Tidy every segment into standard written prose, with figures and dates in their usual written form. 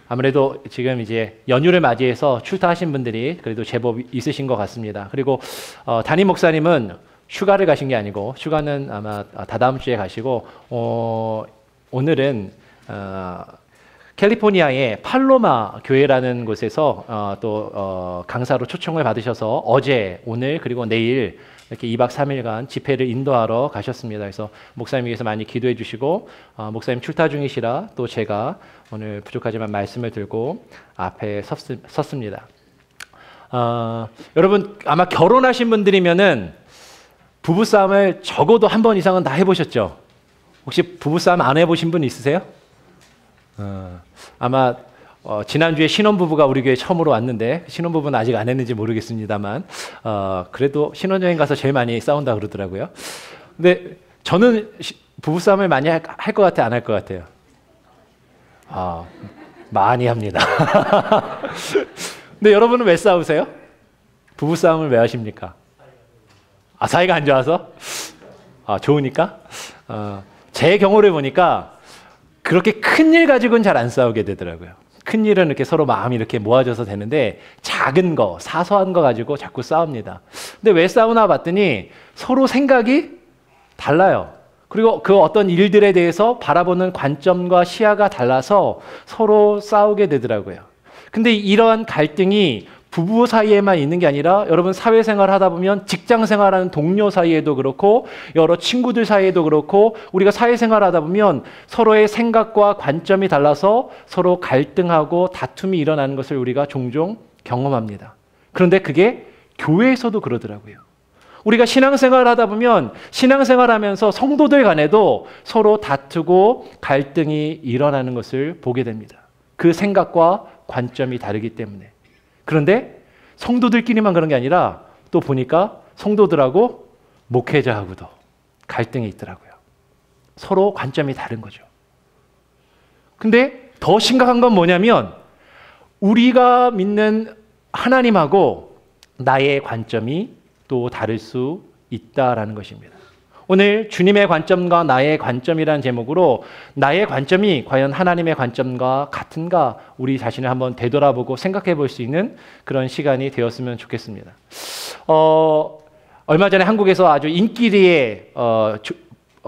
아무래도 지금 이제 연휴를 맞이해서 출타하신 분들이 그래도 제법 있으신 것 같습니다. 그리고 담임 목사님은 휴가를 가신 게 아니고 휴가는 아마 다다음 주에 가시고 오늘은 캘리포니아의 팔로마 교회라는 곳에서 또 강사로 초청을 받으셔서 어제, 오늘 그리고 내일 이렇게 2박 3일간 집회를 인도하러 가셨습니다. 그래서 목사님 위해서 많이 기도해 주시고 목사님 출타 중이시라 또 제가 오늘 부족하지만 말씀을 들고 앞에 섰습니다. 여러분 아마 결혼하신 분들이면은 부부싸움을 적어도 한 번 이상은 다 해보셨죠? 혹시 부부싸움 안 해보신 분 있으세요? 아마 지난주에 신혼부부가 우리 교회에 처음으로 왔는데 신혼부부는 아직 안 했는지 모르겠습니다만 그래도 신혼여행 가서 제일 많이 싸운다 그러더라고요. 근데 저는 부부싸움을 많이 할 것 같아요? 안 할 것 같아요? 많이 합니다. 근데 여러분은 왜 싸우세요? 부부싸움을 왜 하십니까? 사이가 안 좋아서? 좋으니까? 제 경우를 보니까 그렇게 큰 일 가지고는 잘 안 싸우게 되더라고요. 큰 일은 이렇게 서로 마음이 이렇게 모아져서 되는데 작은 거, 사소한 거 가지고 자꾸 싸웁니다. 근데 왜 싸우나 봤더니 서로 생각이 달라요. 그리고 그 어떤 일들에 대해서 바라보는 관점과 시야가 달라서 서로 싸우게 되더라고요. 근데 이러한 갈등이 부부 사이에만 있는 게 아니라 여러분 사회생활 하다 보면 직장생활하는 동료 사이에도 그렇고 여러 친구들 사이에도 그렇고 우리가 사회생활 하다 보면 서로의 생각과 관점이 달라서 서로 갈등하고 다툼이 일어나는 것을 우리가 종종 경험합니다. 그런데 그게 교회에서도 그러더라고요. 우리가 신앙생활 하다 보면 신앙생활 하면서 성도들 간에도 서로 다투고 갈등이 일어나는 것을 보게 됩니다. 그 생각과 관점이 다르기 때문에. 그런데 성도들끼리만 그런 게 아니라 또 보니까 성도들하고 목회자하고도 갈등이 있더라고요. 서로 관점이 다른 거죠. 근데 더 심각한 건 뭐냐면 우리가 믿는 하나님하고 나의 관점이 또 다를 수 있다라는 것입니다. 오늘 주님의 관점과 나의 관점이라는 제목으로 나의 관점이 과연 하나님의 관점과 같은가 우리 자신을 한번 되돌아보고 생각해 볼 수 있는 그런 시간이 되었으면 좋겠습니다. 얼마 전에 한국에서 아주 인기리에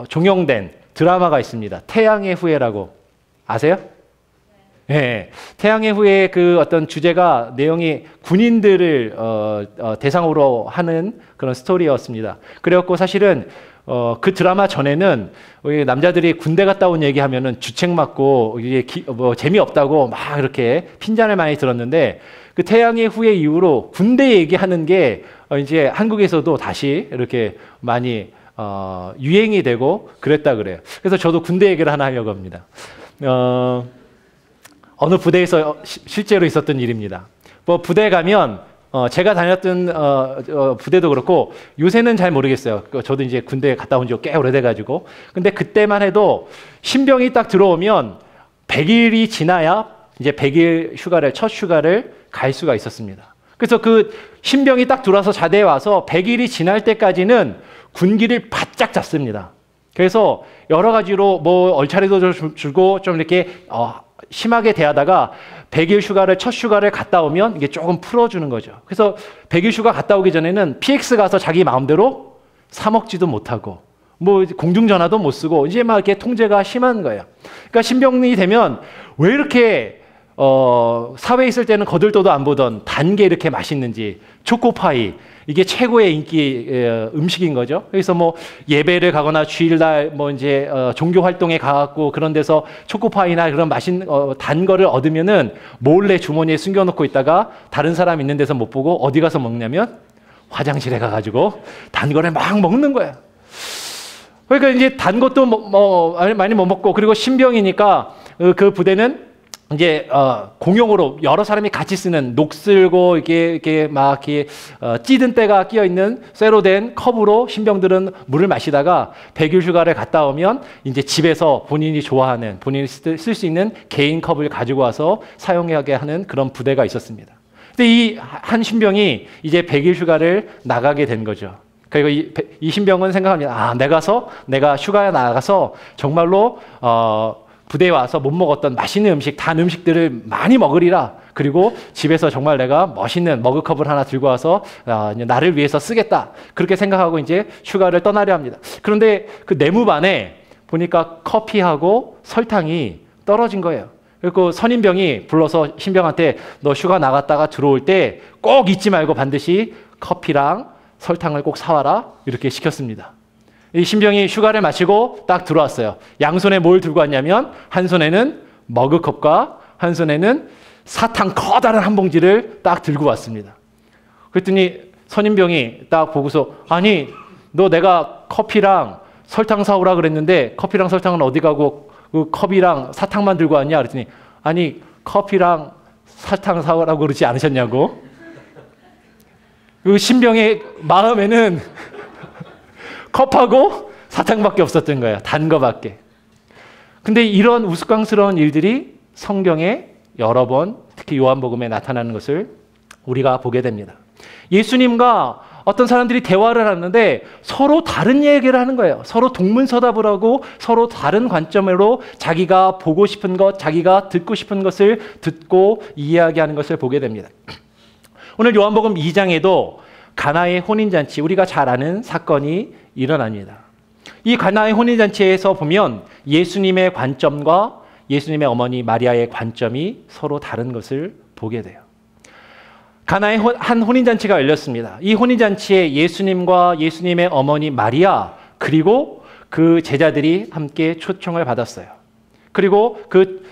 종영된 드라마가 있습니다. 태양의 후예라고 아세요? 네, 태양의 후예 그 어떤 주제가 내용이 군인들을 대상으로 하는 그런 스토리였습니다. 그래갖고 사실은 그 드라마 전에는 남자들이 군대 갔다 온 얘기하면은 주책 맞고 이게 재미없다고 막 이렇게 핀잔을 많이 들었는데 그 태양의 후예 이후로 군대 얘기하는 게 이제 한국에서도 다시 이렇게 많이 유행이 되고 그랬다 그래요. 그래서 저도 군대 얘기를 하나 하려고 합니다. 어느 부대에서 실제로 있었던 일입니다. 뭐 부대에 가면 제가 다녔던 부대도 그렇고 요새는 잘 모르겠어요. 저도 이제 군대에 갔다 온 지 꽤 오래돼가지고. 근데 그때만 해도 신병이 딱 들어오면 100일이 지나야 이제 100일 휴가를 첫 휴가를 갈 수가 있었습니다. 그래서 그 신병이 딱 들어와서 자대에 와서 100일이 지날 때까지는 군기를 바짝 잡습니다. 그래서 여러 가지로 뭐 얼차례도 주고 좀 이렇게 심하게 대하다가 100일 휴가를 첫 휴가를 갔다 오면 이게 조금 풀어주는 거죠. 그래서 100일 휴가 갔다 오기 전에는 PX 가서 자기 마음대로 사 먹지도 못하고 뭐 공중전화도 못 쓰고 이제 막 이렇게 통제가 심한 거예요. 그러니까 신병이 되면 왜 이렇게 사회에 있을 때는 거들떠도 안 보던 단 게 이렇게 맛있는지 초코파이 이게 최고의 인기 음식인 거죠. 그래서 뭐 예배를 가거나 주일날 뭐 이제 종교 활동에 가갖고 그런 데서 초코파이나 그런 맛있는 단 거를 얻으면은 몰래 주머니에 숨겨놓고 있다가 다른 사람 있는 데서 못 보고 어디 가서 먹냐면 화장실에 가가지고 단 거를 막 먹는 거야. 그러니까 이제 단 것도 많이 못 먹고 그리고 신병이니까 그 부대는 이제 공용으로 여러 사람이 같이 쓰는 녹슬고 이렇게 막 이렇게 찌든 때가 끼어 있는 쇠로 된 컵으로 신병들은 물을 마시다가 100일 휴가를 갔다 오면 이제 집에서 본인이 좋아하는 본인이 쓸 수 있는 개인 컵을 가지고 와서 사용하게 하는 그런 부대가 있었습니다. 근데 이 한 신병이 이제 100일 휴가를 나가게 된 거죠. 그리고 이 신병은 생각합니다. 내가 휴가에 나가서 정말로 부대에 와서 못 먹었던 맛있는 음식, 단 음식들을 많이 먹으리라. 그리고 집에서 정말 내가 멋있는 머그컵을 하나 들고 와서 나를 위해서 쓰겠다. 그렇게 생각하고 이제 휴가를 떠나려 합니다. 그런데 그 내무반에 보니까 커피하고 설탕이 떨어진 거예요. 그리고 선임병이 불러서 신병한테 너 휴가 나갔다가 들어올 때 꼭 잊지 말고 반드시 커피랑 설탕을 꼭 사와라. 이렇게 시켰습니다. 이 신병이 휴가를 마치고 딱 들어왔어요. 양손에 뭘 들고 왔냐면 한 손에는 머그컵과 한 손에는 사탕 커다란 한 봉지를 딱 들고 왔습니다. 그랬더니 선임병이 딱 보고서 아니 너 내가 커피랑 설탕 사오라 그랬는데 커피랑 설탕은 어디 가고 그 컵이랑 사탕만 들고 왔냐? 그랬더니 아니 커피랑 사탕 사오라고 그러지 않으셨냐고. 그 신병의 마음에는 컵하고 사탕밖에 없었던 거예요. 단 거밖에. 근데 이런 우스꽝스러운 일들이 성경에 여러 번 특히 요한복음에 나타나는 것을 우리가 보게 됩니다. 예수님과 어떤 사람들이 대화를 하는데 서로 다른 얘기를 하는 거예요. 서로 동문서답을 하고 서로 다른 관점으로 자기가 보고 싶은 것, 자기가 듣고 싶은 것을 듣고 이야기하는 것을 보게 됩니다. 오늘 요한복음 2장에도 가나의 혼인잔치, 우리가 잘 아는 사건이 일어납니다. 이 가나의 혼인잔치에서 보면 예수님의 관점과 예수님의 어머니 마리아의 관점이 서로 다른 것을 보게 돼요. 가나의 한 혼인잔치가 열렸습니다. 이 혼인잔치에 예수님과 예수님의 어머니 마리아 그리고 그 제자들이 함께 초청을 받았어요. 그리고 그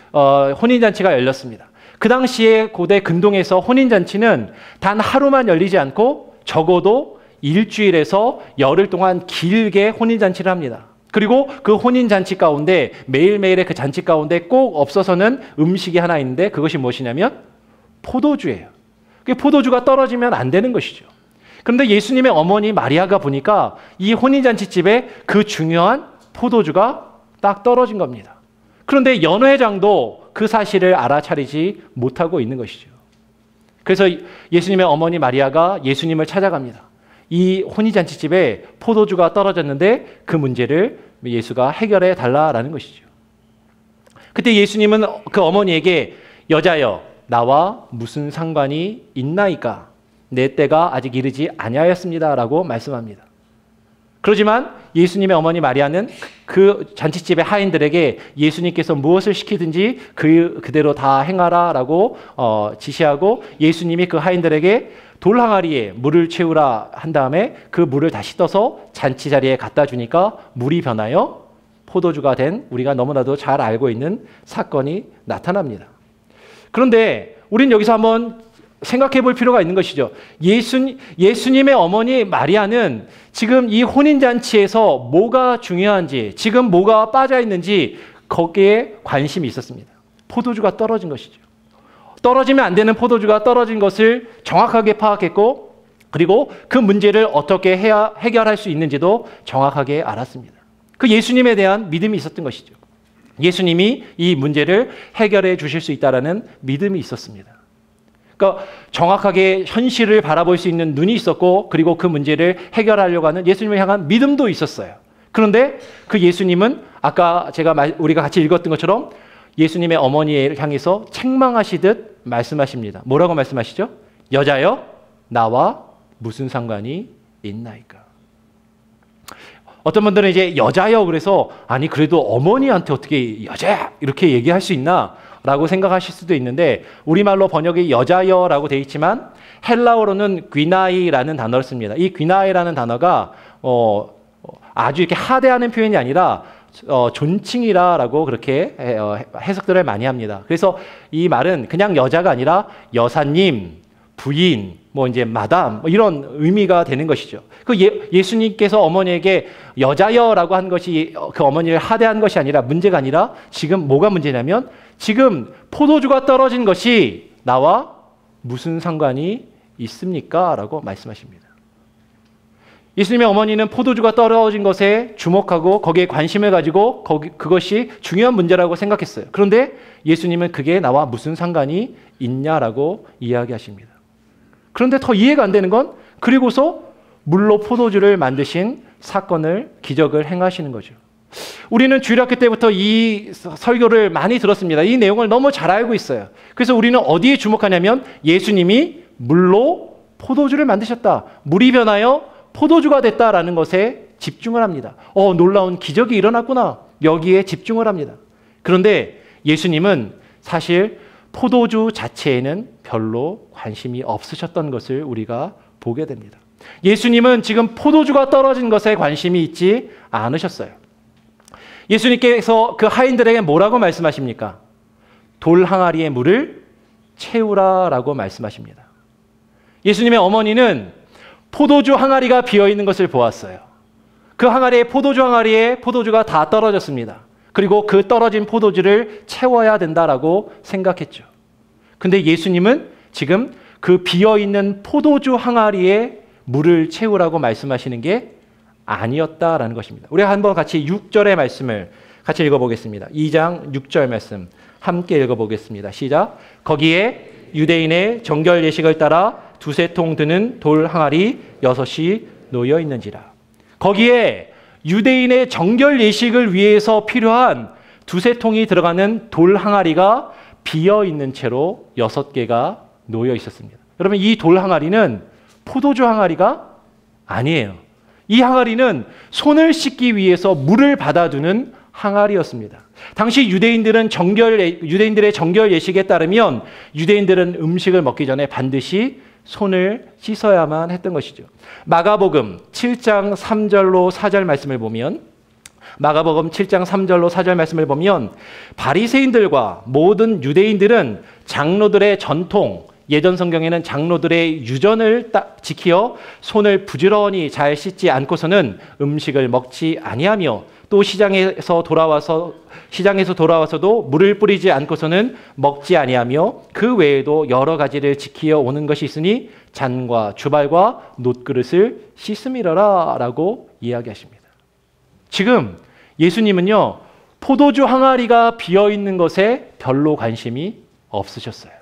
혼인잔치가 열렸습니다. 그 당시에 고대 근동에서 혼인잔치는 단 하루만 열리지 않고 적어도 일주일에서 열흘 동안 길게 혼인잔치를 합니다. 그리고 그 혼인잔치 가운데 매일매일의 그 잔치 가운데 꼭 없어서는 음식이 하나 있는데 그것이 무엇이냐면 포도주예요. 포도주가 떨어지면 안 되는 것이죠. 그런데 예수님의 어머니 마리아가 보니까 이 혼인잔치집에 그 중요한 포도주가 딱 떨어진 겁니다. 그런데 연회장도 그 사실을 알아차리지 못하고 있는 것이죠. 그래서 예수님의 어머니 마리아가 예수님을 찾아갑니다. 이 혼인잔치집에 포도주가 떨어졌는데 그 문제를 예수가 해결해 달라라는 것이죠. 그때 예수님은 그 어머니에게 여자여 나와 무슨 상관이 있나이까? 내 때가 아직 이르지 아니하였습니다라고 말씀합니다. 그렇지만 예수님의 어머니 마리아는 그 잔치집의 하인들에게 예수님께서 무엇을 시키든지 그대로 다 행하라라고 지시하고 예수님이 그 하인들에게 돌 항아리에 물을 채우라 한 다음에 그 물을 다시 떠서 잔치 자리에 갖다 주니까 물이 변하여 포도주가 된 우리가 너무나도 잘 알고 있는 사건이 나타납니다. 그런데 우리는 여기서 한번 생각해 볼 필요가 있는 것이죠. 예수님의 어머니 마리아는 지금 이 혼인잔치에서 뭐가 중요한지, 지금 뭐가 빠져 있는지 거기에 관심이 있었습니다. 포도주가 떨어진 것이죠. 떨어지면 안 되는 포도주가 떨어진 것을 정확하게 파악했고, 그리고 그 문제를 어떻게 해결할 수 있는지도 정확하게 알았습니다. 그 예수님에 대한 믿음이 있었던 것이죠. 예수님이 이 문제를 해결해 주실 수 있다는 믿음이 있었습니다. 그러니까 정확하게 현실을 바라볼 수 있는 눈이 있었고 그리고 그 문제를 해결하려고 하는 예수님을 향한 믿음도 있었어요. 그런데 그 예수님은 아까 우리가 같이 읽었던 것처럼 예수님의 어머니를 향해서 책망하시듯 말씀하십니다. 뭐라고 말씀하시죠? 여자여 나와 무슨 상관이 있나이까? 어떤 분들은 이제 여자여 그래서 아니 그래도 어머니한테 어떻게 여자 이렇게 얘기할 수 있나? 라고 생각하실 수도 있는데 우리말로 번역이 여자여라고 되어 있지만 헬라어로는 귀나이라는 단어를 씁니다. 이 귀나이라는 단어가 아주 이렇게 하대하는 표현이 아니라 존칭이라고 그렇게 해석들을 많이 합니다. 그래서 이 말은 그냥 여자가 아니라 여사님, 부인, 이제 마담 이런 의미가 되는 것이죠. 그 예수님께서 어머니에게 여자여라고 한 것이 그 어머니를 하대한 것이 아니라 문제가 아니라 지금 뭐가 문제냐면 지금 포도주가 떨어진 것이 나와 무슨 상관이 있습니까? 라고 말씀하십니다. 예수님의 어머니는 포도주가 떨어진 것에 주목하고 거기에 관심을 가지고 그것이 중요한 문제라고 생각했어요. 그런데 예수님은 그게 나와 무슨 상관이 있냐라고 이야기하십니다. 그런데 더 이해가 안 되는 건 그리고서 물로 포도주를 만드신 사건을 기적을 행하시는 거죠. 우리는 주일학교 때부터 이 설교를 많이 들었습니다. 이 내용을 너무 잘 알고 있어요. 그래서 우리는 어디에 주목하냐면 예수님이 물로 포도주를 만드셨다. 물이 변하여 포도주가 됐다라는 것에 집중을 합니다. 놀라운 기적이 일어났구나. 여기에 집중을 합니다. 그런데 예수님은 사실 포도주 자체에는 별로 관심이 없으셨던 것을 우리가 보게 됩니다. 예수님은 지금 포도주가 떨어진 것에 관심이 있지 않으셨어요. 예수님께서 그 하인들에게 뭐라고 말씀하십니까? 돌 항아리에 물을 채우라라고 말씀하십니다. 예수님의 어머니는 포도주 항아리가 비어있는 것을 보았어요. 그 항아리에 포도주 항아리에 포도주가 다 떨어졌습니다. 그리고 그 떨어진 포도주를 채워야 된다라고 생각했죠. 근데 예수님은 지금 그 비어있는 포도주 항아리에 물을 채우라고 말씀하시는 게 아니었다라는 것입니다. 우리가 한번 같이 6절의 말씀을 같이 읽어보겠습니다. 2장 6절 말씀 함께 읽어보겠습니다. 시작. 거기에 유대인의 정결 예식을 따라 두세 통 드는 돌 항아리 6이 놓여 있는지라. 거기에 유대인의 정결 예식을 위해서 필요한 두세 통이 들어가는 돌 항아리가 비어 있는 채로 6개가 놓여 있었습니다. 여러분, 이 돌 항아리는 포도주 항아리가 아니에요. 이 항아리는 손을 씻기 위해서 물을 받아두는 항아리였습니다. 당시 유대인들의 정결 예식에 따르면 유대인들은 음식을 먹기 전에 반드시 손을 씻어야만 했던 것이죠. 마가복음 7장 3절로 4절 말씀을 보면 바리새인들과 모든 유대인들은 장로들의 전통, 예전 성경에는 장로들의 유전을 지키어 손을 부지런히 잘 씻지 않고서는 음식을 먹지 아니하며 또 시장에서 돌아와서도 물을 뿌리지 않고서는 먹지 아니하며 그 외에도 여러 가지를 지키어 오는 것이 있으니 잔과 주발과 놋그릇을 씻음이라라고 이야기하십니다. 지금 예수님은요, 포도주 항아리가 비어 있는 것에 별로 관심이 없으셨어요.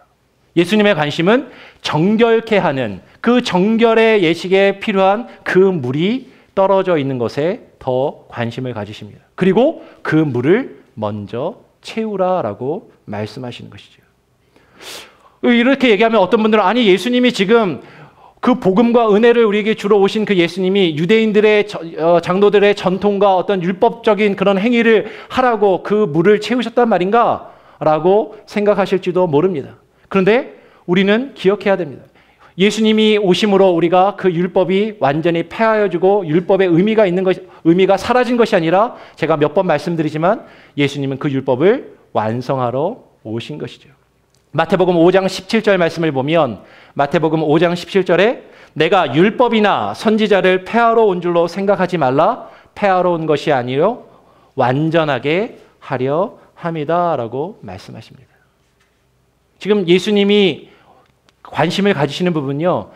예수님의 관심은 정결케 하는 그 정결의 예식에 필요한 그 물이 떨어져 있는 것에 더 관심을 가지십니다. 그리고 그 물을 먼저 채우라라고 말씀하시는 것이죠. 이렇게 얘기하면 어떤 분들은 아니 예수님이 지금 그 복음과 은혜를 우리에게 주러 오신 그 예수님이 유대인들의 장로들의 전통과 어떤 율법적인 그런 행위를 하라고 그 물을 채우셨단 말인가? 라고 생각하실지도 모릅니다. 그런데 우리는 기억해야 됩니다. 예수님이 오심으로 우리가 그 율법이 완전히 폐하여지고 율법의 의미가 사라진 것이 아니라 제가 몇 번 말씀드리지만 예수님은 그 율법을 완성하러 오신 것이죠. 마태복음 5장 17절 말씀을 보면 마태복음 5장 17절에 내가 율법이나 선지자를 폐하러 온 줄로 생각하지 말라. 폐하러 온 것이 아니요 완전하게 하려 함이다라고 말씀하십니다. 지금 예수님이 관심을 가지시는 부분은요,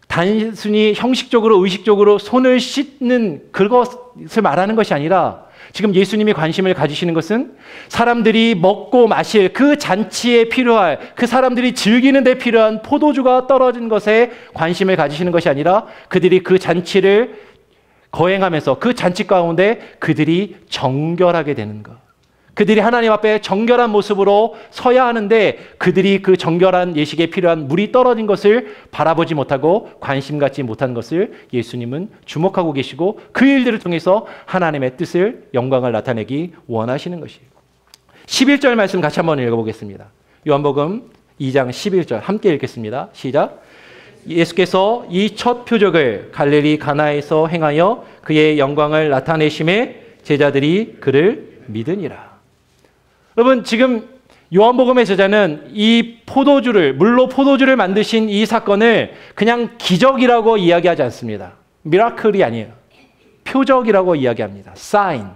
단순히 형식적으로 의식적으로 손을 씻는 그것을 말하는 것이 아니라 지금 예수님이 관심을 가지시는 것은 사람들이 먹고 마실 그 잔치에 필요할 그 사람들이 즐기는 데 필요한 포도주가 떨어진 것에 관심을 가지시는 것이 아니라 그들이 그 잔치를 거행하면서 그 잔치 가운데 그들이 정결하게 되는 것. 그들이 하나님 앞에 정결한 모습으로 서야 하는데 그들이 그 정결한 예식에 필요한 물이 떨어진 것을 바라보지 못하고 관심 갖지 못한 것을 예수님은 주목하고 계시고 그 일들을 통해서 하나님의 뜻을 영광을 나타내기 원하시는 것이에요. 11절 말씀 같이 한번 읽어보겠습니다. 요한복음 2장 11절 함께 읽겠습니다. 시작. 예수께서 이 첫 표적을 갈릴리 가나에서 행하여 그의 영광을 나타내심에 제자들이 그를 믿으니라. 여러분, 지금 요한복음의 저자는 이 물로 포도주를 만드신 이 사건을 그냥 기적이라고 이야기하지 않습니다. 미라클이 아니에요. 표적이라고 이야기합니다. 사인.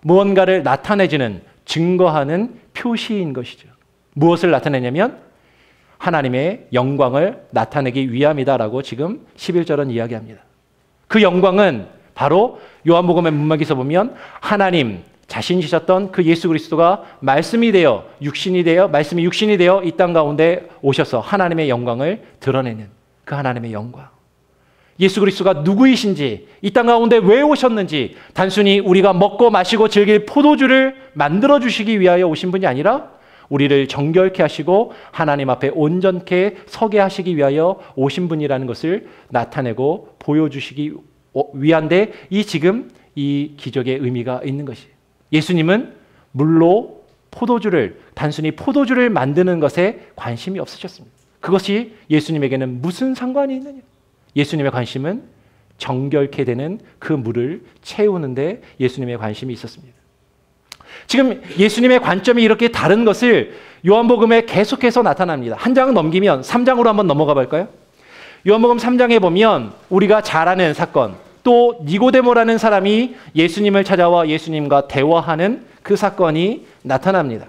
무언가를 나타내주는, 증거하는 표시인 것이죠. 무엇을 나타내냐면 하나님의 영광을 나타내기 위함이다라고 지금 11절은 이야기합니다. 그 영광은 바로 요한복음의 문맥에서 보면 하나님 자신이셨던 그 예수 그리스도가 말씀이 되어 말씀이 육신이 되어 이 땅 가운데 오셔서 하나님의 영광을 드러내는 그 하나님의 영광. 예수 그리스도가 누구이신지, 이 땅 가운데 왜 오셨는지, 단순히 우리가 먹고 마시고 즐길 포도주를 만들어 주시기 위하여 오신 분이 아니라 우리를 정결케 하시고 하나님 앞에 온전케 서게 하시기 위하여 오신 분이라는 것을 나타내고 보여주시기 위한데, 지금 이 기적의 의미가 있는 것이, 예수님은 물로 포도주를, 단순히 포도주를 만드는 것에 관심이 없으셨습니다. 그것이 예수님에게는 무슨 상관이 있느냐? 예수님의 관심은 정결케 되는 그 물을 채우는데 예수님의 관심이 있었습니다. 지금 예수님의 관점이 이렇게 다른 것을 요한복음에 계속해서 나타납니다. 한 장 넘기면 3장으로 한번 넘어가 볼까요? 요한복음 3장에 보면 우리가 잘 아는 사건, 또 니고데모라는 사람이 예수님을 찾아와 예수님과 대화하는 그 사건이 나타납니다.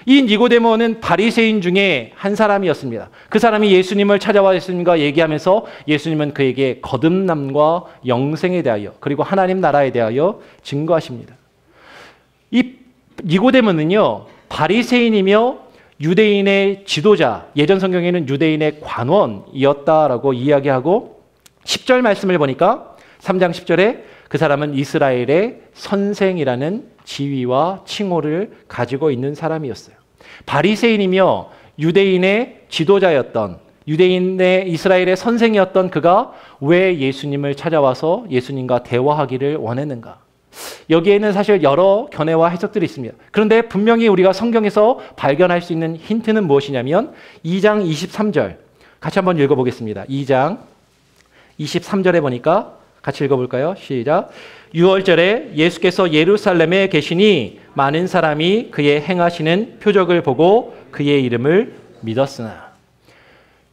이 니고데모는 바리새인 중에 한 사람이었습니다. 그 사람이 예수님을 찾아와 예수님과 얘기하면서 예수님은 그에게 거듭남과 영생에 대하여, 그리고 하나님 나라에 대하여 증거하십니다. 이 니고데모는요, 바리새인이며 유대인의 지도자, 예전 성경에는 유대인의 관원이었다라고 이야기하고, 10절 말씀을 보니까 3장 10절에 그 사람은 이스라엘의 선생이라는 지위와 칭호를 가지고 있는 사람이었어요. 바리새인이며 유대인의 지도자였던, 유대인의 이스라엘의 선생이었던 그가 왜 예수님을 찾아와서 예수님과 대화하기를 원했는가? 여기에는 사실 여러 견해와 해석들이 있습니다. 그런데 분명히 우리가 성경에서 발견할 수 있는 힌트는 무엇이냐면 2장 23절 같이 한번 읽어보겠습니다. 2장 23절에 보니까 같이 읽어볼까요? 시작. 유월절에 예수께서 예루살렘에 계시니 많은 사람이 그의 행하시는 표적을 보고 그의 이름을 믿었으나.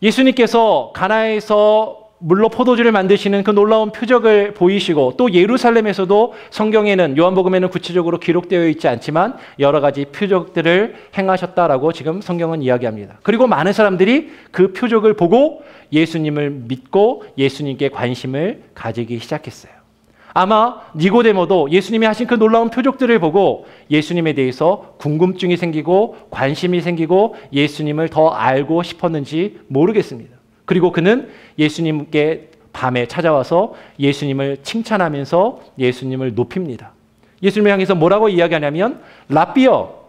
예수님께서 가나에서 물로 포도주를 만드시는 그 놀라운 표적을 보이시고, 또 예루살렘에서도 성경에는, 요한복음에는 구체적으로 기록되어 있지 않지만 여러 가지 표적들을 행하셨다라고 지금 성경은 이야기합니다. 그리고 많은 사람들이 그 표적을 보고 예수님을 믿고 예수님께 관심을 가지기 시작했어요. 아마 니고데모도 예수님이 하신 그 놀라운 표적들을 보고 예수님에 대해서 궁금증이 생기고 관심이 생기고 예수님을 더 알고 싶었는지 모르겠습니다. 그리고 그는 예수님께 밤에 찾아와서 예수님을 칭찬하면서 예수님을 높입니다. 예수님을 향해서 뭐라고 이야기하냐면, 라비여,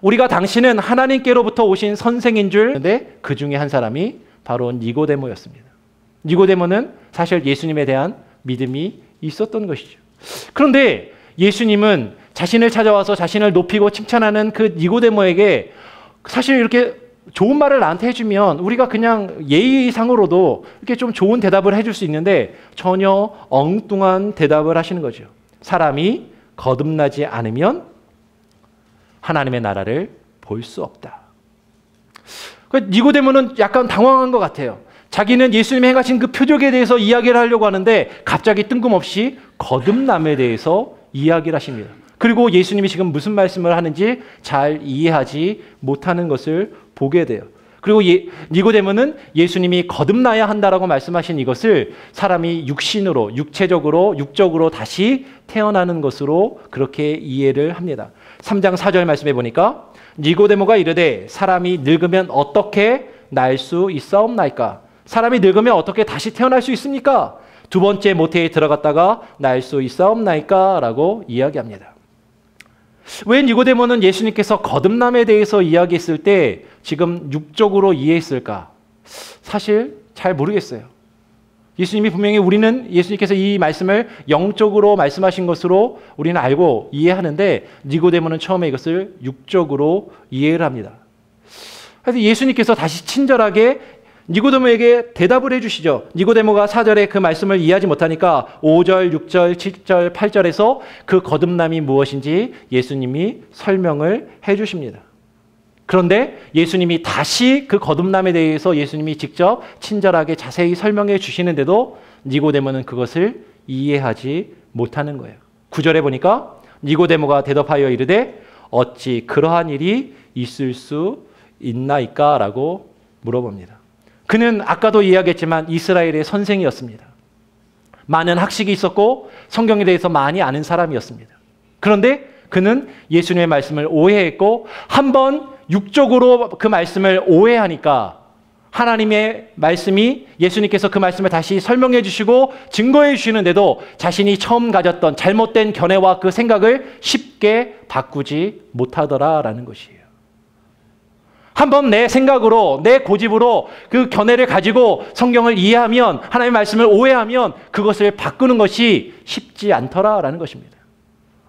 우리가 당신은 하나님께로부터 오신 선생인 줄 알았는데 그 중에 한 사람이 바로 니고데모였습니다. 니고데모는 사실 예수님에 대한 믿음이 있었던 것이죠. 그런데 예수님은 자신을 찾아와서 자신을 높이고 칭찬하는 그 니고데모에게 사실 이렇게 좋은 말을 나한테 해주면 우리가 그냥 예의상으로도 이렇게 좀 좋은 대답을 해줄 수 있는데 전혀 엉뚱한 대답을 하시는 거죠. 사람이 거듭나지 않으면 하나님의 나라를 볼 수 없다. 니고데모는 약간 당황한 것 같아요. 자기는 예수님이 행하신 그 표적에 대해서 이야기를 하려고 하는데 갑자기 뜬금없이 거듭남에 대해서 이야기를 하십니다. 그리고 예수님이 지금 무슨 말씀을 하는지 잘 이해하지 못하는 것을 보게 돼요. 그리고 니고데모는 예수님이 거듭나야 한다라고 말씀하신 이것을 사람이 육신으로, 육적으로 다시 태어나는 것으로 그렇게 이해를 합니다. 3장 4절 말씀해 보니까 니고데모가 이르되 사람이 늙으면 어떻게 날 수 있사옵나이까? 사람이 늙으면 어떻게 다시 태어날 수 있습니까? 두 번째 모태에 들어갔다가 날 수 있사옵나이까? 라고 이야기합니다. 왜 니고데모는 예수님께서 거듭남에 대해서 이야기했을 때 지금 육적으로 이해했을까? 사실 잘 모르겠어요. 예수님이 분명히 우리는 예수님께서 이 말씀을 영적으로 말씀하신 것으로 우리는 알고 이해하는데 니고데모는 처음에 이것을 육적으로 이해를 합니다. 그래서 예수님께서 다시 친절하게 니고데모에게 대답을 해주시죠. 니고데모가 4절에 그 말씀을 이해하지 못하니까 5절, 6절, 7절, 8절에서 그 거듭남이 무엇인지 예수님이 설명을 해주십니다. 그런데 예수님이 다시 그 거듭남에 대해서 예수님이 직접 친절하게 자세히 설명해 주시는데도 니고데모는 그것을 이해하지 못하는 거예요. 9절에 보니까 니고데모가 대답하여 이르되 어찌 그러한 일이 있을 수 있나이까? 라고 물어봅니다. 그는 아까도 이야기했지만 이스라엘의 선생이었습니다. 많은 학식이 있었고 성경에 대해서 많이 아는 사람이었습니다. 그런데 그는 예수님의 말씀을 오해했고 한번 육적으로 그 말씀을 오해하니까 하나님의 말씀이 예수님께서 그 말씀을 다시 설명해 주시고 증거해 주시는데도 자신이 처음 가졌던 잘못된 견해와 그 생각을 쉽게 바꾸지 못하더라라는 것이에요. 한번 내 생각으로, 내 고집으로 그 견해를 가지고 성경을 이해하면, 하나님의 말씀을 오해하면 그것을 바꾸는 것이 쉽지 않더라라는 것입니다.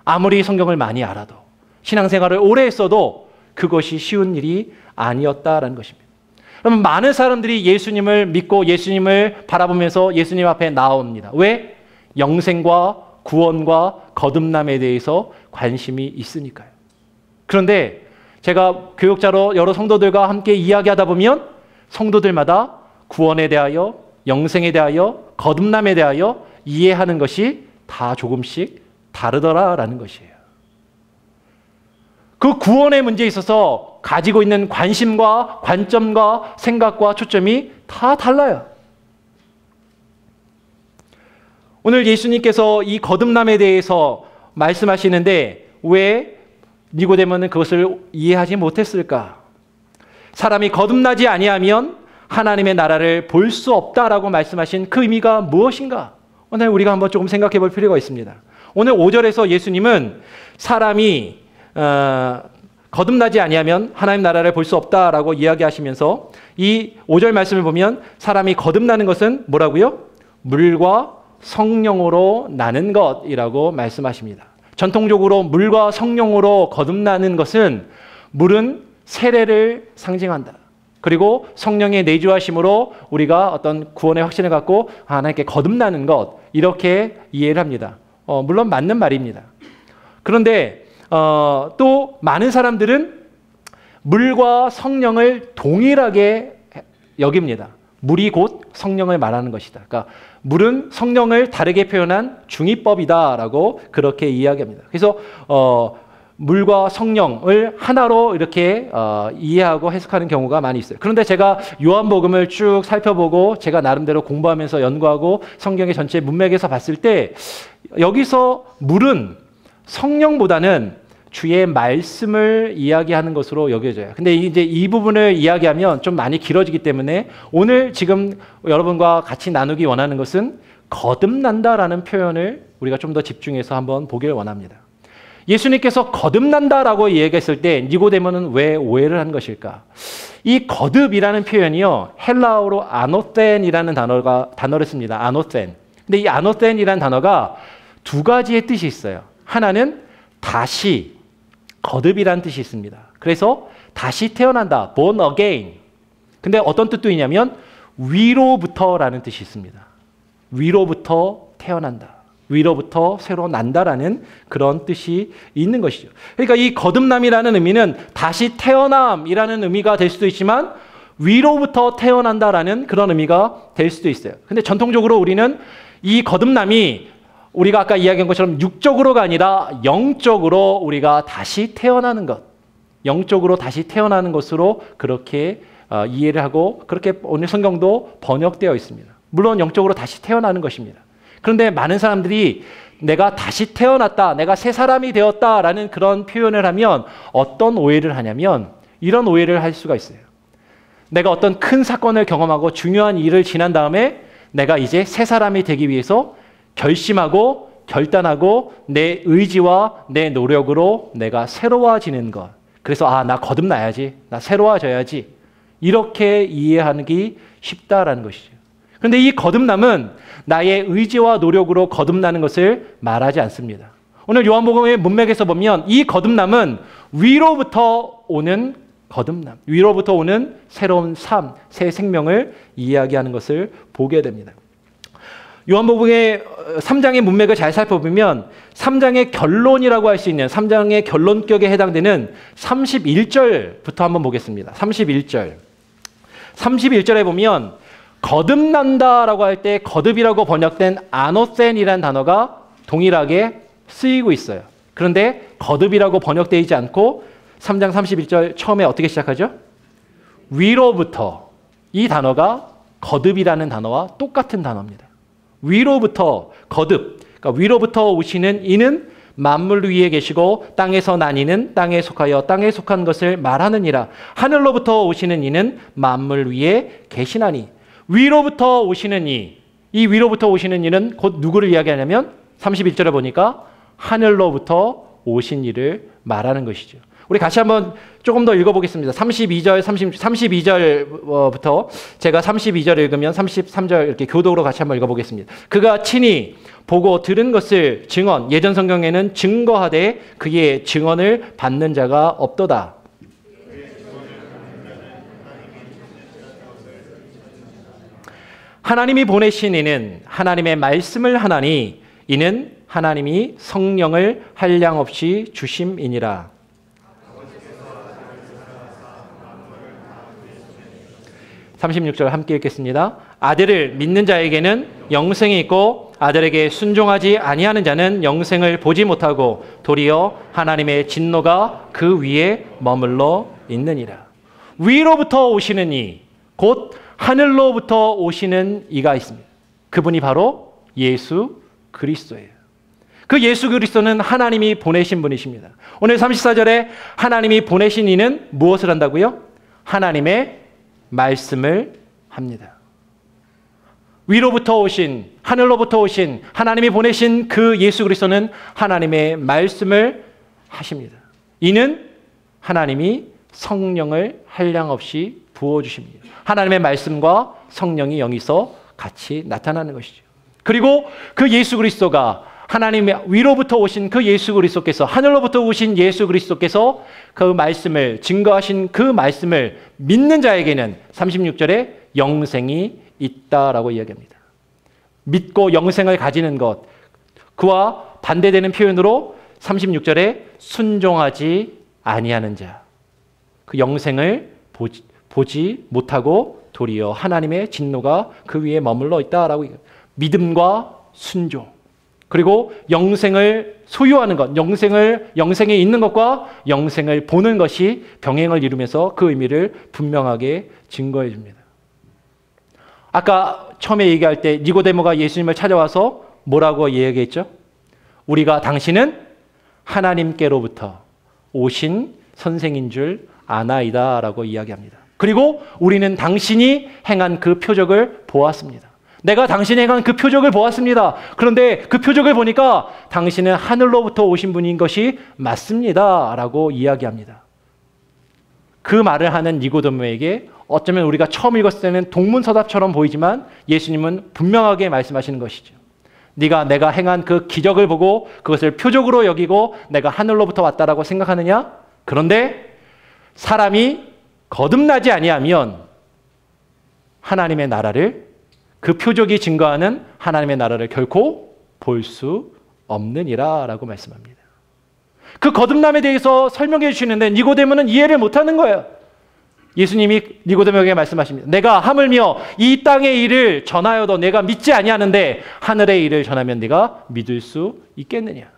아무리 성경을 많이 알아도, 신앙생활을 오래 했어도 그것이 쉬운 일이 아니었다라는 것입니다. 그러면 많은 사람들이 예수님을 믿고 예수님을 바라보면서 예수님 앞에 나옵니다. 왜? 영생과 구원과 거듭남에 대해서 관심이 있으니까요. 그런데 제가 교육자로 여러 성도들과 함께 이야기하다 보면 성도들마다 구원에 대하여, 영생에 대하여, 거듭남에 대하여 이해하는 것이 다 조금씩 다르더라라는 것이에요. 그 구원의 문제에 있어서 가지고 있는 관심과 관점과 생각과 초점이 다 달라요. 오늘 예수님께서 이 거듭남에 대해서 말씀하시는데 왜 니고데모는 그것을 이해하지 못했을까? 사람이 거듭나지 아니하면 하나님의 나라를 볼 수 없다라고 말씀하신 그 의미가 무엇인가? 오늘 우리가 한번 조금 생각해 볼 필요가 있습니다. 오늘 5절에서 예수님은 사람이 거듭나지 아니하면 하나님 나라를 볼 수 없다라고 이야기하시면서 이 5절 말씀을 보면 사람이 거듭나는 것은 뭐라고요? 물과 성령으로 나는 것이라고 말씀하십니다. 전통적으로 물과 성령으로 거듭나는 것은 물은 세례를 상징한다. 그리고 성령의 내주하심으로 우리가 어떤 구원의 확신을 갖고 하나님께 거듭나는 것, 이렇게 이해를 합니다. 물론 맞는 말입니다. 그런데 또 많은 사람들은 물과 성령을 동일하게 여깁니다. 물이 곧 성령을 말하는 것이다. 그러니까 물은 성령을 다르게 표현한 중의법이다라고 그렇게 이야기합니다. 그래서 물과 성령을 하나로 이렇게 이해하고 해석하는 경우가 많이 있어요. 그런데 제가 요한복음을 쭉 살펴보고 제가 나름대로 공부하면서 연구하고 성경의 전체 문맥에서 봤을 때 여기서 물은 성령보다는 주의 말씀을 이야기하는 것으로 여겨져요. 근데 이제 이 부분을 이야기하면 좀 많이 길어지기 때문에 오늘 지금 여러분과 같이 나누기 원하는 것은 거듭난다라는 표현을 우리가 좀 더 집중해서 한번 보길 원합니다. 예수님께서 거듭난다라고 이야기했을 때 니고데모는 왜 오해를 한 것일까? 이 거듭이라는 표현이요, 헬라어로 아노텐이라는 단어를 씁니다. 아노텐. 근데 이 아노텐이라는 단어가 두 가지의 뜻이 있어요. 하나는 다시, 거듭이라는 뜻이 있습니다. 그래서 다시 태어난다, born again. 근데 어떤 뜻도 있냐면 위로부터라는 뜻이 있습니다. 위로부터 태어난다, 위로부터 새로 난다라는 그런 뜻이 있는 것이죠. 그러니까 이 거듭남이라는 의미는 다시 태어남이라는 의미가 될 수도 있지만 위로부터 태어난다라는 그런 의미가 될 수도 있어요. 근데 전통적으로 우리는 이 거듭남이 우리가 아까 이야기한 것처럼 육적으로가 아니라 영적으로 우리가 다시 태어나는 것, 영적으로 다시 태어나는 것으로 그렇게 이해를 하고 그렇게 오늘 성경도 번역되어 있습니다. 물론 영적으로 다시 태어나는 것입니다. 그런데 많은 사람들이 내가 다시 태어났다, 내가 새 사람이 되었다라는 그런 표현을 하면 어떤 오해를 하냐면 이런 오해를 할 수가 있어요. 내가 어떤 큰 사건을 경험하고 중요한 일을 지난 다음에 내가 이제 새 사람이 되기 위해서 결심하고 결단하고 내 의지와 내 노력으로 내가 새로워지는 것. 그래서 나 거듭나야지, 나 새로워져야지, 이렇게 이해하기 쉽다라는 것이죠. 그런데 이 거듭남은 나의 의지와 노력으로 거듭나는 것을 말하지 않습니다. 오늘 요한복음의 문맥에서 보면 이 거듭남은 위로부터 오는 거듭남, 위로부터 오는 새로운 삶, 새 생명을 이야기하는 것을 보게 됩니다. 요한복음의 3장의 문맥을 잘 살펴보면 3장의 결론이라고 할 수 있는 3장의 결론격에 해당되는 31절부터 한번 보겠습니다. 31절에 보면 거듭난다라고 할 때 거듭이라고 번역된 아노센이라는 단어가 동일하게 쓰이고 있어요. 그런데 거듭이라고 번역되어 있지 않고 3장 31절 처음에 어떻게 시작하죠? 위로부터. 이 단어가 거듭이라는 단어와 똑같은 단어입니다. 위로부터 거듭, 그러니까 위로부터 오시는 이는 만물 위에 계시고 땅에서 난 이는 땅에 속하여 땅에 속한 것을 말하느니라. 하늘로부터 오시는 이는 만물 위에 계시나니. 위로부터 오시는 이 위로부터 오시는 이는 곧 누구를 이야기하냐면 31절에 보니까 하늘로부터 오신 이를 말하는 것이죠. 우리 같이 한번 조금 더 읽어보겠습니다. 32절부터 제가 32절 읽으면 33절 이렇게 교독으로 같이 한번 읽어보겠습니다. 그가 친히 보고 들은 것을 증언, 예전 성경에는 증거하되 그의 증언을 받는 자가 없도다. 하나님이 보내신 이는 하나님의 말씀을 하나니 이는 하나님이 성령을 한량없이 주심이니라. 36절 함께 읽겠습니다. 아들을 믿는 자에게는 영생이 있고 아들에게 순종하지 아니하는 자는 영생을 보지 못하고 도리어 하나님의 진노가 그 위에 머물러 있느니라. 위로부터 오시는 이, 곧 하늘로부터 오시는 이가 있습니다. 그분이 바로 예수 그리스도예요. 그 예수 그리스도는 하나님이 보내신 분이십니다. 오늘 34절에 하나님이 보내신 이는 무엇을 한다고요? 하나님의 말씀을 합니다. 위로부터 오신, 하늘로부터 오신 하나님이 보내신 그 예수 그리스도는 하나님의 말씀을 하십니다. 이는 하나님이 성령을 한량없이 부어주십니다. 하나님의 말씀과 성령이 여기서 같이 나타나는 것이죠. 그리고 그 예수 그리스도가 하나님의 위로부터 오신 그 예수 그리스도께서, 하늘로부터 오신 예수 그리스도께서 그 말씀을 증거하신 그 말씀을 믿는 자에게는 36절에 영생이 있다라고 이야기합니다. 믿고 영생을 가지는 것, 그와 반대되는 표현으로 36절에 순종하지 아니하는 자, 그 영생을 보지 못하고 도리어 하나님의 진노가 그 위에 머물러 있다라고 이야기합니다. 믿음과 순종, 그리고 영생을 소유하는 것, 영생에 있는 것과 영생을 보는 것이 병행을 이루면서 그 의미를 분명하게 증거해 줍니다. 아까 처음에 얘기할 때 니고데모가 예수님을 찾아와서 뭐라고 이야기했죠? 우리가 당신은 하나님께로부터 오신 선생인 줄 아나이다 라고 이야기합니다. 그리고 우리는 당신이 행한 그 표적을 보았습니다. 내가 당신이 행한 그 표적을 보았습니다. 그런데 그 표적을 보니까 당신은 하늘로부터 오신 분인 것이 맞습니다 라고 이야기합니다. 그 말을 하는 니고데모에게 어쩌면 우리가 처음 읽었을 때는 동문서답처럼 보이지만 예수님은 분명하게 말씀하시는 것이죠. 네가 내가 행한 그 기적을 보고 그것을 표적으로 여기고 내가 하늘로부터 왔다라고 생각하느냐? 그런데 사람이 거듭나지 아니하면 하나님의 나라를, 그 표적이 증거하는 하나님의 나라를 결코 볼 수 없느니라 라고 말씀합니다. 그 거듭남에 대해서 설명해 주시는데 니고데모는 이해를 못하는 거예요. 예수님이 니고데모에게 말씀하십니다. 내가 하물며 이 땅의 일을 전하여도 내가 믿지 아니하는데 하늘의 일을 전하면 네가 믿을 수 있겠느냐?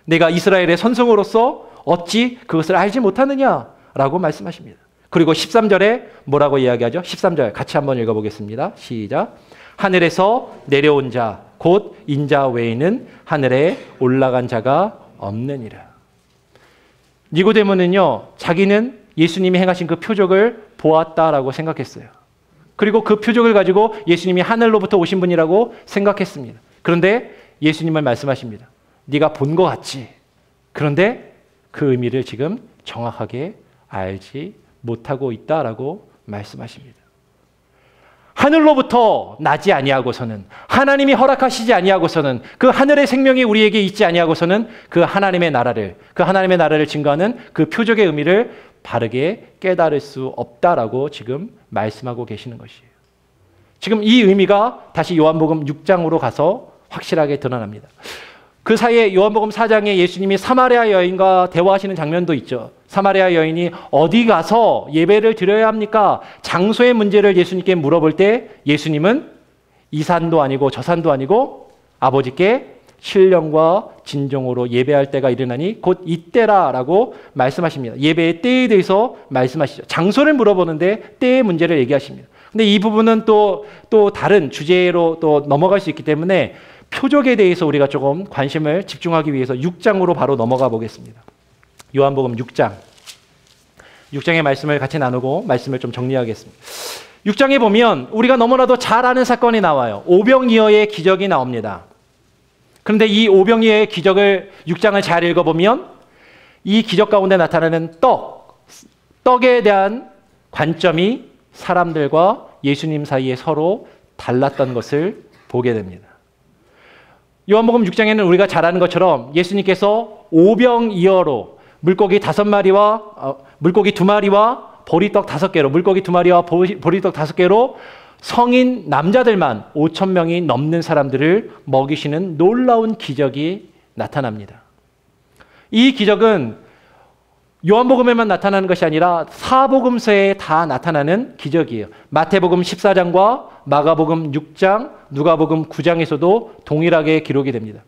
내가 이스라엘의 선성으로서 어찌 그것을 알지 못하느냐라고 말씀하십니다. 그리고 13절에 뭐라고 이야기하죠? 13절 같이 한번 읽어보겠습니다. 시작. 하늘에서 내려온 자, 곧 인자 외에는 하늘에 올라간 자가 없느니라. 니고데모는요, 자기는 예수님이 행하신 그 표적을 보았다라고 생각했어요. 그리고 그 표적을 가지고 예수님이 하늘로부터 오신 분이라고 생각했습니다. 그런데 예수님은 말씀하십니다. 네가 본 것 같지? 그런데 그 의미를 지금 정확하게 알지 못하고 있다라고 말씀하십니다. 하늘로부터 나지 아니하고서는, 하나님이 허락하시지 아니하고서는, 그 하늘의 생명이 우리에게 있지 아니하고서는 그 하나님의 나라를 증거하는 그 표적의 의미를 바르게 깨달을 수 없다라고 지금 말씀하고 계시는 것이에요. 지금 이 의미가 다시 요한복음 6장으로 가서 확실하게 드러납니다. 그 사이에 요한복음 4장에 예수님이 사마리아 여인과 대화하시는 장면도 있죠. 사마리아 여인이 어디 가서 예배를 드려야 합니까? 장소의 문제를 예수님께 물어볼 때 예수님은 이 산도 아니고 저 산도 아니고 아버지께 신령과 진정으로 예배할 때가 이르나니 곧 이때라라고 말씀하십니다. 예배의 때에 대해서 말씀하시죠. 장소를 물어보는데 때의 문제를 얘기하십니다. 근데 이 부분은 또 다른 주제로 또 넘어갈 수 있기 때문에 표적에 대해서 우리가 조금 관심을 집중하기 위해서 6장으로 바로 넘어가 보겠습니다. 요한복음 6장. 6장의 말씀을 같이 나누고 말씀을 좀 정리하겠습니다. 6장에 보면 우리가 너무나도 잘 아는 사건이 나와요. 오병이어의 기적이 나옵니다. 그런데 이 오병이어의 기적을 6장을 잘 읽어보면 이 기적 가운데 나타나는 떡에 대한 관점이 사람들과 예수님 사이에 서로 달랐던 것을 보게 됩니다. 요한복음 6장에는 우리가 잘 아는 것처럼 예수님께서 오병이어로 물고기 2마리와 보리떡 5개로, 물고기 2마리와 보리떡 5개로 성인 남자들만 5,000명이 넘는 사람들을 먹이시는 놀라운 기적이 나타납니다. 이 기적은 요한복음에만 나타나는 것이 아니라 사복음서에 다 나타나는 기적이에요. 마태복음 14장과 마가복음 6장, 누가복음 9장에서도 동일하게 기록이 됩니다.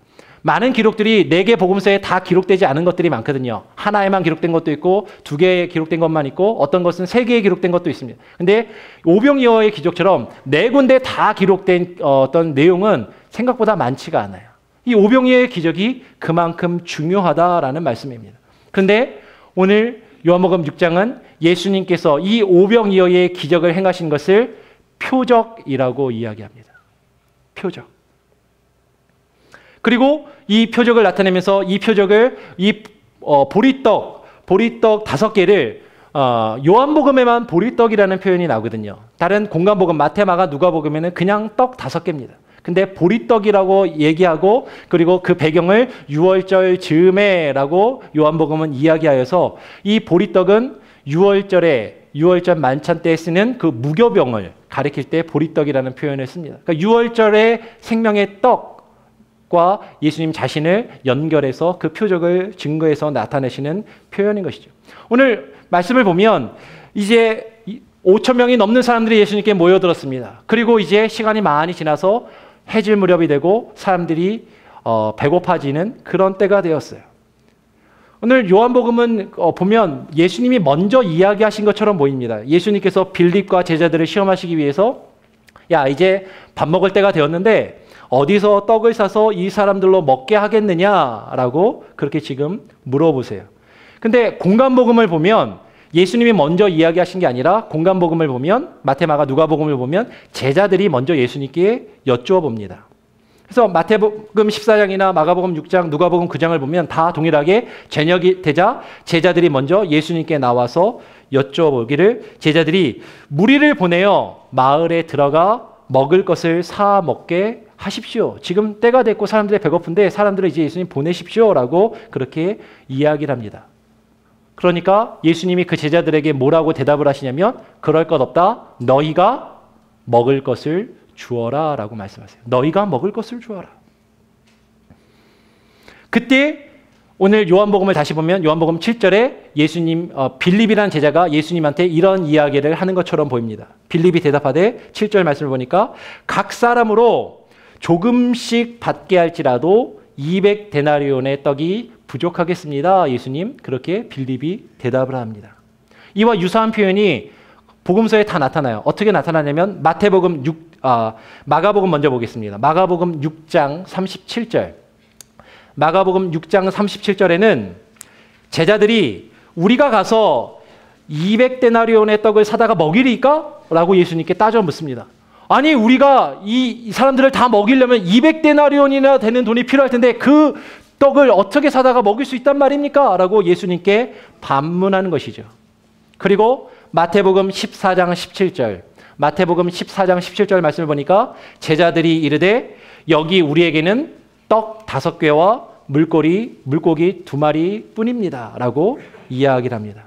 많은 기록들이 4개 복음서에 다 기록되지 않은 것들이 많거든요. 하나에만 기록된 것도 있고 2개에 기록된 것만 있고 어떤 것은 3개에 기록된 것도 있습니다. 근데 오병이어의 기적처럼 4군데 다 기록된 어떤 내용은 생각보다 많지가 않아요. 이 오병이어의 기적이 그만큼 중요하다라는 말씀입니다. 그런데 오늘 요한복음 6장은 예수님께서 이 오병이어의 기적을 행하신 것을 표적이라고 이야기합니다. 표적. 그리고 이 표적을 나타내면서 이 표적을 보리떡 5개를 요한복음에만 보리떡이라는 표현이 나오거든요. 다른 공관복음 마태, 마가, 누가복음에는 그냥 떡 5개입니다. 근데 보리떡이라고 얘기하고 그리고 그 배경을 유월절 즈음에라고 요한복음은 이야기하여서 이 보리떡은 유월절 만찬 때 쓰는 그 무교병을 가리킬 때 보리떡이라는 표현을 씁니다. 그러니까 유월절의 생명의 떡과 예수님 자신을 연결해서 그 표적을 증거해서 나타내시는 표현인 것이죠. 오늘 말씀을 보면 이제 5,000명이 넘는 사람들이 예수님께 모여들었습니다. 그리고 이제 시간이 많이 지나서 해질 무렵이 되고 사람들이 배고파지는 그런 때가 되었어요. 오늘 요한복음은 보면 예수님이 먼저 이야기하신 것처럼 보입니다. 예수님께서 빌립과 제자들을 시험하시기 위해서 야 이제 밥 먹을 때가 되었는데 어디서 떡을 사서 이 사람들로 먹게 하겠느냐라고 그렇게 지금 물어보세요. 근데 공관복음을 보면 예수님이 먼저 이야기하신 게 아니라 공관복음을 보면 마태, 마가, 누가복음을 보면 제자들이 먼저 예수님께 여쭈어 봅니다. 그래서 마태복음 14장이나 마가복음 6장, 누가복음 9장을 보면 다 동일하게 저녁이 되자 제자들이 먼저 예수님께 나와서 여쭈어 보기를 제자들이 무리를 보내어 마을에 들어가 먹을 것을 사 먹게 하십시오. 지금 때가 됐고 사람들이 배고픈데 사람들을 이제 예수님 보내십시오라고 그렇게 이야기를 합니다. 그러니까 예수님이 그 제자들에게 뭐라고 대답을 하시냐면 그럴 것 없다. 너희가 먹을 것을 주어라 라고 말씀하세요. 너희가 먹을 것을 주어라. 그때 오늘 요한복음을 다시 보면 요한복음 7절에 예수님 빌립이라는 제자가 예수님한테 이런 이야기를 하는 것처럼 보입니다. 빌립이 대답하되 7절 말씀을 보니까 각 사람으로 조금씩 받게 할지라도 200데나리온의 떡이 부족하겠습니다. 예수님 그렇게 빌립이 대답을 합니다. 이와 유사한 표현이 복음서에 다 나타나요. 어떻게 나타나냐면 마가복음 먼저 보겠습니다. 마가복음 6장 37절. 마가복음 6장 37절에는 제자들이 우리가 가서 200데나리온의 떡을 사다가 먹이리까? 라고 예수님께 따져 묻습니다. 아니 우리가 이 사람들을 다 먹이려면 200데나리온이나 되는 돈이 필요할 텐데 그 떡을 어떻게 사다가 먹일 수 있단 말입니까? 라고 예수님께 반문하는 것이죠. 그리고 마태복음 14장 17절 마태복음 14장 17절 말씀을 보니까 제자들이 이르되 여기 우리에게는 떡 5개와 물고기 2마리 뿐입니다. 라고 이야기를 합니다.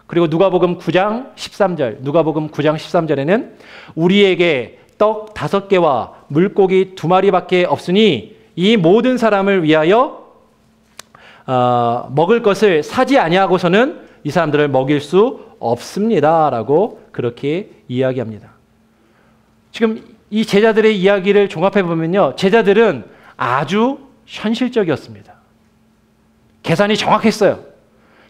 그리고 누가복음 9장 13절에는 우리에게 떡 5개와 물고기 2마리밖에 없으니 이 모든 사람을 위하여 먹을 것을 사지 아니하고서는 이 사람들을 먹일 수 없습니다. 라고 그렇게 이야기합니다. 지금 이 제자들의 이야기를 종합해 보면요. 제자들은 아주 현실적이었습니다. 계산이 정확했어요.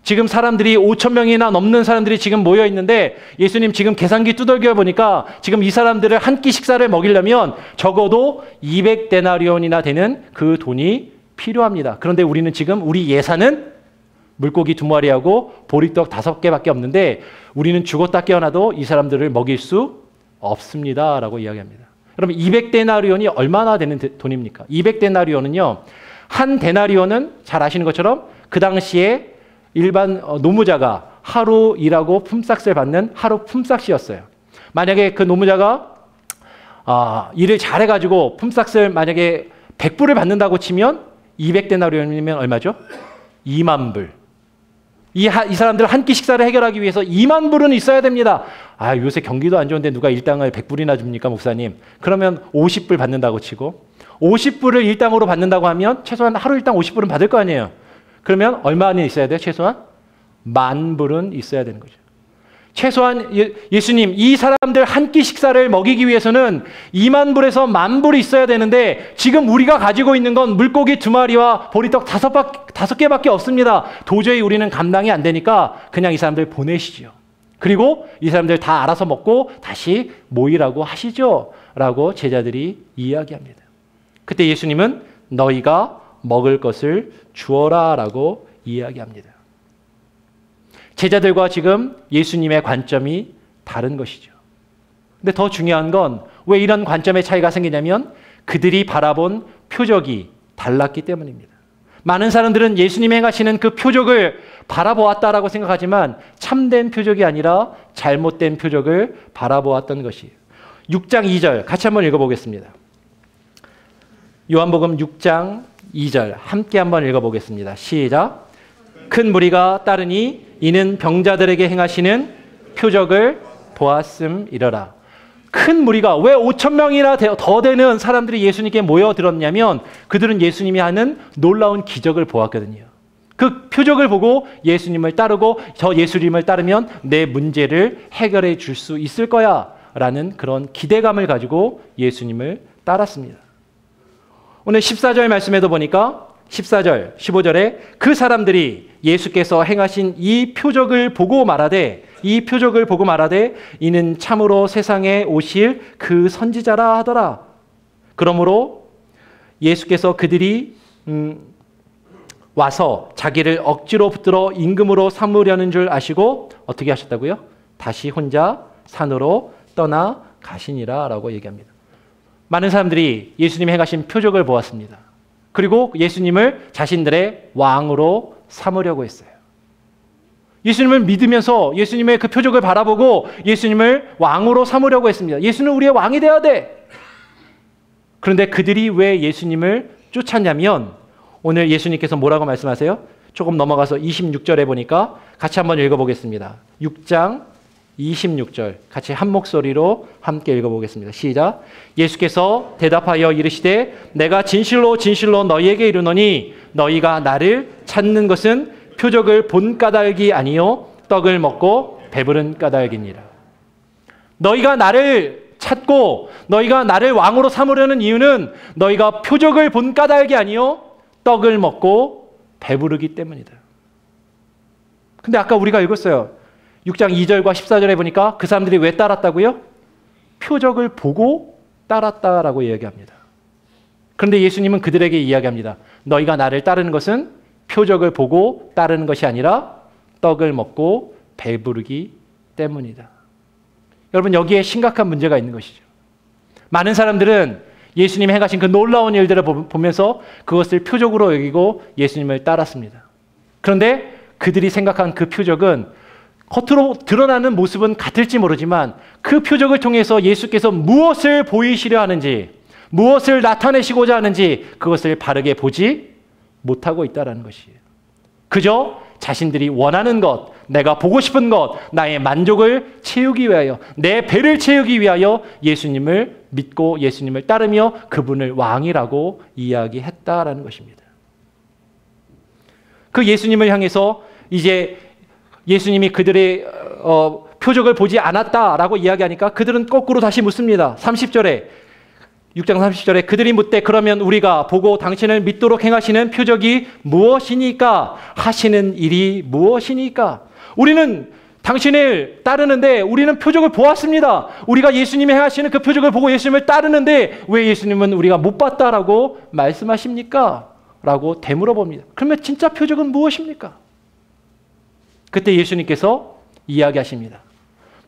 지금 사람들이 5천 명이나 넘는 사람들이 지금 모여 있는데 예수님 지금 계산기 두들겨 보니까 지금 이 사람들을 한 끼 식사를 먹이려면 적어도 200데나리온이나 되는 그 돈이 필요합니다. 그런데 우리는 지금 우리 예산은 물고기 2마리하고 보리떡 5개밖에 없는데 우리는 죽었다 깨어나도 이 사람들을 먹일 수 없습니다. 라고 이야기합니다. 그럼 200데나리온이 얼마나 되는 돈입니까? 200데나리온은요. 한 데나리온은 잘 아시는 것처럼 그 당시에 일반 노무자가 하루 일하고 품삯을 받는 하루 품삯이었어요. 만약에 그 노무자가 일을 잘해가지고 품삯을 만약에 100불을 받는다고 치면 200데나리온이면 얼마죠? 2만 불. 이 사람들 한 끼 식사를 해결하기 위해서 2만 불은 있어야 됩니다. 요새 경기도 안 좋은데 누가 일당을 100불이나 줍니까, 목사님? 그러면 50불 받는다고 치고 50불을 일당으로 받는다고 하면 최소한 하루 일당 50불은 받을 거 아니에요. 그러면 얼마나 있어야 돼요? 최소한 10,000불은 있어야 되는 거죠. 최소한 예수님 이 사람들 한 끼 식사를 먹이기 위해서는 2만 불에서 10,000불이 있어야 되는데 지금 우리가 가지고 있는 건 물고기 2마리와 보리떡 5개밖에 없습니다. 도저히 우리는 감당이 안 되니까 그냥 이 사람들 보내시죠. 그리고 이 사람들 다 알아서 먹고 다시 모이라고 하시죠. 라고 제자들이 이야기합니다. 그때 예수님은 너희가 먹을 것을 주어라 라고 이야기합니다. 제자들과 지금 예수님의 관점이 다른 것이죠. 근데 더 중요한 건 왜 이런 관점의 차이가 생기냐면 그들이 바라본 표적이 달랐기 때문입니다. 많은 사람들은 예수님이 행하시는 그 표적을 바라보았다라고 생각하지만 참된 표적이 아니라 잘못된 표적을 바라보았던 것이에요. 6장 2절 같이 한번 읽어보겠습니다. 요한복음 6장 2절 함께 한번 읽어보겠습니다. 시작. 큰 무리가 따르니 이는 병자들에게 행하시는 표적을 보았음이러라. 큰 무리가 왜 5천 명이나 더 되는 사람들이 예수님께 모여들었냐면 그들은 예수님이 하는 놀라운 기적을 보았거든요. 그 표적을 보고 예수님을 따르고 저 예수님을 따르면 내 문제를 해결해 줄 수 있을 거야 라는 그런 기대감을 가지고 예수님을 따랐습니다. 오늘 14절 말씀에도 보니까 14절, 15절에 그 사람들이 예수께서 행하신 이 표적을 보고 말하되 이는 참으로 세상에 오실 그 선지자라 하더라. 그러므로 예수께서 그들이 와서 자기를 억지로 붙들어 임금으로 삼으려는 줄 아시고 어떻게 하셨다고요? 다시 혼자 산으로 떠나 가시니라 라고 얘기합니다. 많은 사람들이 예수님이 행하신 표적을 보았습니다. 그리고 예수님을 자신들의 왕으로 삼으려고 했어요. 예수님을 믿으면서 예수님의 그 표적을 바라보고 예수님을 왕으로 삼으려고 했습니다. 예수는 우리의 왕이 되어야 돼. 그런데 그들이 왜 예수님을 쫓았냐면 오늘 예수님께서 뭐라고 말씀하세요? 조금 넘어가서 26절에 보니까 같이 한번 읽어보겠습니다. 6장 26절 같이 한 목소리로 함께 읽어보겠습니다. 시작. 예수께서 대답하여 이르시되 내가 진실로 진실로 너희에게 이르노니 너희가 나를 찾는 것은 표적을 본 까닭이 아니요 떡을 먹고 배부른 까닭이니라. 너희가 나를 찾고 너희가 나를 왕으로 삼으려는 이유는 너희가 표적을 본 까닭이 아니요 떡을 먹고 배부르기 때문이다. 근데 아까 우리가 읽었어요. 6장 2절과 14절에 보니까 그 사람들이 왜 따랐다고요? 표적을 보고 따랐다라고 이야기합니다. 그런데 예수님은 그들에게 이야기합니다. 너희가 나를 따르는 것은 표적을 보고 따르는 것이 아니라 떡을 먹고 배부르기 때문이다. 여러분 여기에 심각한 문제가 있는 것이죠. 많은 사람들은 예수님이 행하신 그 놀라운 일들을 보면서 그것을 표적으로 여기고 예수님을 따랐습니다. 그런데 그들이 생각한 그 표적은 겉으로 드러나는 모습은 같을지 모르지만 그 표적을 통해서 예수께서 무엇을 보이시려 하는지 무엇을 나타내시고자 하는지 그것을 바르게 보지 못하고 있다는 것이에요. 그저 자신들이 원하는 것, 내가 보고 싶은 것, 나의 만족을 채우기 위하여 내 배를 채우기 위하여 예수님을 믿고 예수님을 따르며 그분을 왕이라고 이야기했다라는 것입니다. 그 예수님을 향해서 이제 예수님이 그들의 표적을 보지 않았다라고 이야기하니까 그들은 거꾸로 다시 묻습니다. 30절에 6장 30절에 그들이 묻되 그러면 우리가 보고 당신을 믿도록 행하시는 표적이 무엇이니까? 하시는 일이 무엇이니까? 우리는 당신을 따르는데 우리는 표적을 보았습니다. 우리가 예수님이 행하시는 그 표적을 보고 예수님을 따르는데 왜 예수님은 우리가 못 봤다라고 말씀하십니까? 라고 되물어봅니다. 그러면 진짜 표적은 무엇입니까? 그때 예수님께서 이야기하십니다.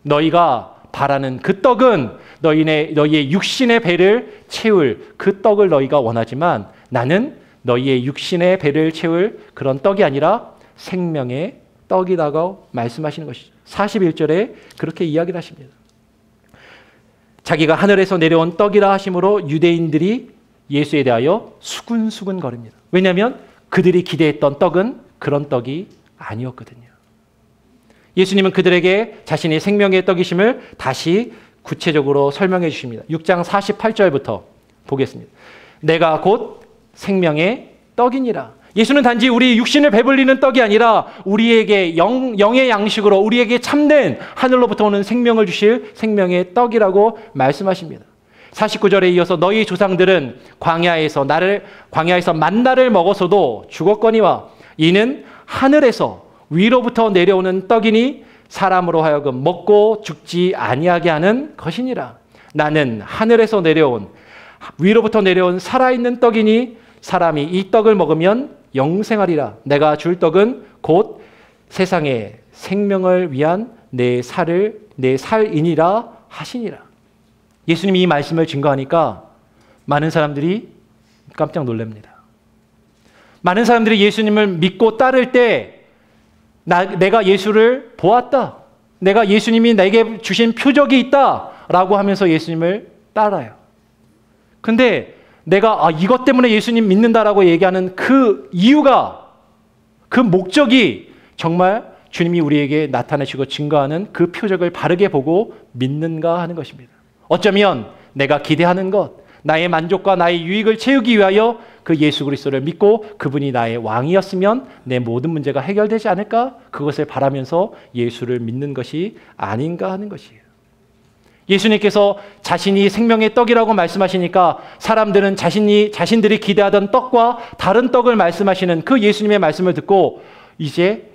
너희가 바라는 그 떡은 너희의 육신의 배를 채울 그 떡을 너희가 원하지만 나는 너희의 육신의 배를 채울 그런 떡이 아니라 생명의 떡이라고 말씀하시는 것이죠. 41절에 그렇게 이야기를 하십니다. 자기가 하늘에서 내려온 떡이라 하심으로 유대인들이 예수에 대하여 수군수군 거립니다. 왜냐하면 그들이 기대했던 떡은 그런 떡이 아니었거든요. 예수님은 그들에게 자신이 생명의 떡이심을 다시 구체적으로 설명해 주십니다. 6장 48절부터 보겠습니다. 내가 곧 생명의 떡이니라. 예수는 단지 우리 육신을 배불리는 떡이 아니라 우리에게 영의 양식으로 우리에게 참된 하늘로부터 오는 생명을 주실 생명의 떡이라고 말씀하십니다. 49절에 이어서 너희 조상들은 광야에서 만나를 먹어서도 죽었거니와 이는 하늘에서 위로부터 내려오는 떡이니 사람으로 하여금 먹고 죽지 아니하게 하는 것이니라. 나는 하늘에서 위로부터 내려온 살아있는 떡이니 사람이 이 떡을 먹으면 영생하리라. 내가 줄 떡은 곧 세상의 생명을 위한 내 살이니라 하시니라. 예수님이 이 말씀을 증거하니까 많은 사람들이 깜짝 놀랍니다. 많은 사람들이 예수님을 믿고 따를 때 내가 예수를 보았다. 내가 예수님이 내게 주신 표적이 있다라고 하면서 예수님을 따라요. 근데 내가 이것 때문에 예수님 믿는다라고 얘기하는 그 이유가, 그 목적이 정말 주님이 우리에게 나타내시고 증거하는 그 표적을 바르게 보고 믿는가 하는 것입니다. 어쩌면 내가 기대하는 것, 나의 만족과 나의 유익을 채우기 위하여 그 예수 그리스도를 믿고 그분이 나의 왕이었으면 내 모든 문제가 해결되지 않을까? 그것을 바라면서 예수를 믿는 것이 아닌가 하는 것이에요. 예수님께서 자신이 생명의 떡이라고 말씀하시니까 사람들은 자신들이 기대하던 떡과 다른 떡을 말씀하시는 그 예수님의 말씀을 듣고 이제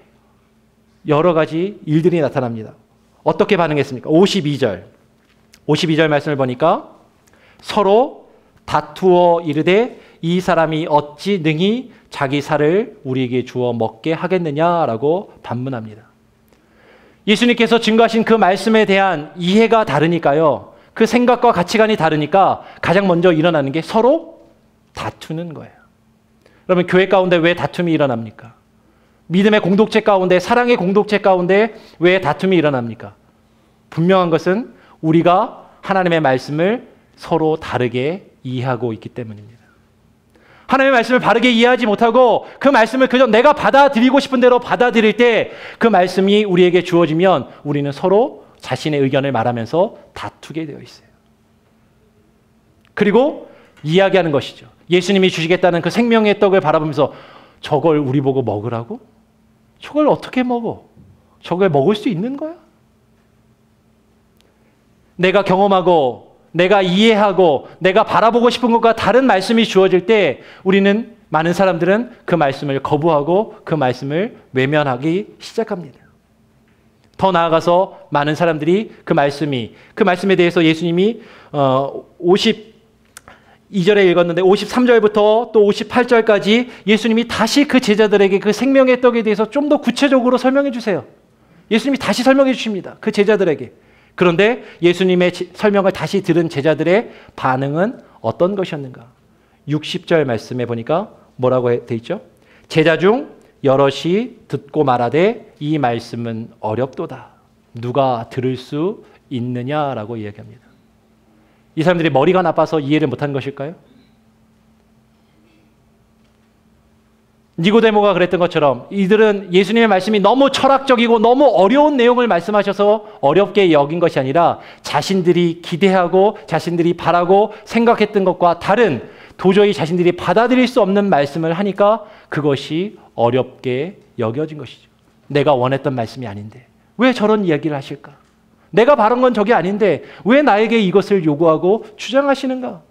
여러 가지 일들이 나타납니다. 어떻게 반응했습니까? 52절 말씀을 보니까 서로 다투어 이르되 이 사람이 어찌 능히 자기 살을 우리에게 주어 먹게 하겠느냐라고 반문합니다. 예수님께서 증거하신 그 말씀에 대한 이해가 다르니까요. 그 생각과 가치관이 다르니까 가장 먼저 일어나는 게 서로 다투는 거예요. 그러면 교회 가운데 왜 다툼이 일어납니까? 믿음의 공동체 가운데, 사랑의 공동체 가운데 왜 다툼이 일어납니까? 분명한 것은 우리가 하나님의 말씀을 서로 다르게 이해하고 있기 때문입니다. 하나님의 말씀을 바르게 이해하지 못하고 그 말씀을 그저 내가 받아들이고 싶은 대로 받아들일 때 그 말씀이 우리에게 주어지면 우리는 서로 자신의 의견을 말하면서 다투게 되어 있어요. 그리고 이야기하는 것이죠. 예수님이 주시겠다는 그 생명의 떡을 바라보면서 저걸 우리 보고 먹으라고? 저걸 어떻게 먹어? 저걸 먹을 수 있는 거야? 내가 경험하고 내가 이해하고 내가 바라보고 싶은 것과 다른 말씀이 주어질 때 많은 사람들은 그 말씀을 거부하고 그 말씀을 외면하기 시작합니다. 더 나아가서 많은 사람들이 그 말씀에 대해서 예수님이 52절에 읽었는데 53절부터 또 58절까지 예수님이 다시 그 제자들에게 그 생명의 떡에 대해서 좀 더 구체적으로 설명해 주세요. 예수님이 다시 설명해 주십니다. 그 제자들에게. 그런데 예수님의 설명을 다시 들은 제자들의 반응은 어떤 것이었는가? 60절 말씀에 보니까 뭐라고 돼 있죠? 제자 중 여럿이 듣고 말하되 이 말씀은 어렵도다. 누가 들을 수 있느냐라고 이야기합니다. 이 사람들이 머리가 나빠서 이해를 못한 것일까요? 니고데모가 그랬던 것처럼 이들은 예수님의 말씀이 너무 철학적이고 너무 어려운 내용을 말씀하셔서 어렵게 여긴 것이 아니라 자신들이 기대하고 자신들이 바라고 생각했던 것과 다른 도저히 자신들이 받아들일 수 없는 말씀을 하니까 그것이 어렵게 여겨진 것이죠. 내가 원했던 말씀이 아닌데 왜 저런 이야기를 하실까? 내가 바른 건 저게 아닌데 왜 나에게 이것을 요구하고 주장하시는가?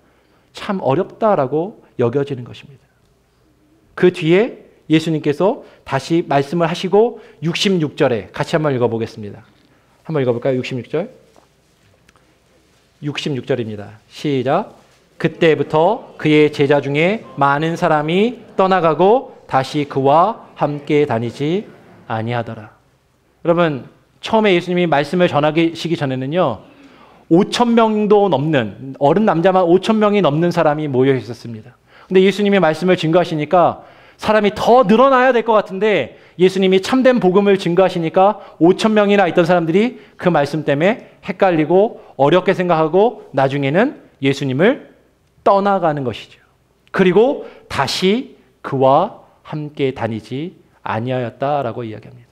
참 어렵다라고 여겨지는 것입니다. 그 뒤에 예수님께서 다시 말씀을 하시고 66절에 같이 한번 읽어보겠습니다. 한번 읽어볼까요? 66절. 66절입니다. 시작. 그때부터 그의 제자 중에 많은 사람이 떠나가고 다시 그와 함께 다니지 아니하더라. 여러분, 처음에 예수님이 말씀을 전하시기 전에는요, 5,000명도 넘는, 어른 남자만 5,000명이 넘는 사람이 모여 있었습니다. 근데 예수님이 말씀을 증거하시니까 사람이 더 늘어나야 될 것 같은데 예수님이 참된 복음을 증거하시니까 5,000명이나 있던 사람들이 그 말씀 때문에 헷갈리고 어렵게 생각하고 나중에는 예수님을 떠나가는 것이죠. 그리고 다시 그와 함께 다니지 아니하였다라고 이야기합니다.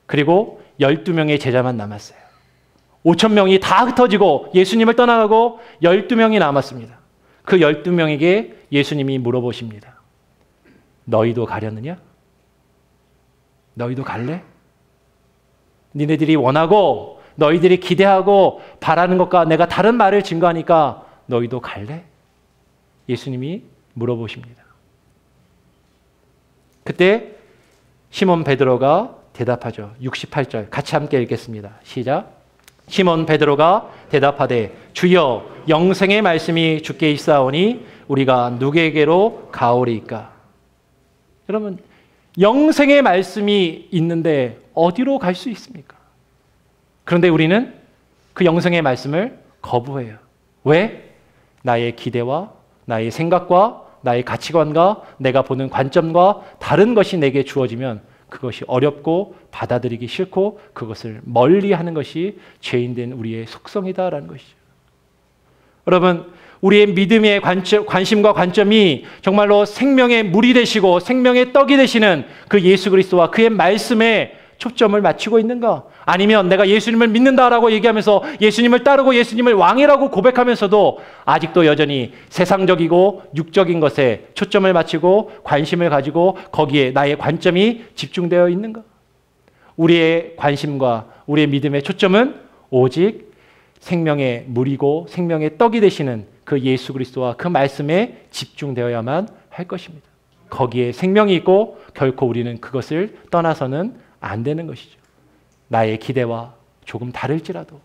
그리고 12명의 제자만 남았어요. 5,000명이 다 흩어지고 예수님을 떠나가고 12명이 남았습니다. 그 12명에게 예수님이 물어보십니다. 너희도 가려느냐? 너희도 갈래? 니네들이 원하고 너희들이 기대하고 바라는 것과 내가 다른 말을 증거하니까 너희도 갈래? 예수님이 물어보십니다. 그때 시몬 베드로가 대답하죠. 68절 같이 함께 읽겠습니다. 시작. 시몬 베드로가 대답하되 주여 영생의 말씀이 주께 있사오니 우리가 누구에게로 가오리이까? 여러분, 영생의 말씀이 있는데 어디로 갈 수 있습니까? 그런데 우리는 그 영생의 말씀을 거부해요. 왜? 나의 기대와 나의 생각과 나의 가치관과 내가 보는 관점과 다른 것이 내게 주어지면 그것이 어렵고 받아들이기 싫고 그것을 멀리하는 것이 죄인된 우리의 속성이다라는 것이죠. 여러분, 우리의 믿음의 관심과 관점이 정말로 생명의 물이 되시고 생명의 떡이 되시는 그 예수 그리스도와 그의 말씀에 초점을 맞추고 있는가? 아니면 내가 예수님을 믿는다라고 얘기하면서 예수님을 따르고 예수님을 왕이라고 고백하면서도 아직도 여전히 세상적이고 육적인 것에 초점을 맞추고 관심을 가지고 거기에 나의 관점이 집중되어 있는가? 우리의 관심과 우리의 믿음의 초점은 오직 생명의 물이고 생명의 떡이 되시는 그 예수 그리스도와 그 말씀에 집중되어야만 할 것입니다. 거기에 생명이 있고 결코 우리는 그것을 떠나서는 안 되는 것이죠. 나의 기대와 조금 다를지라도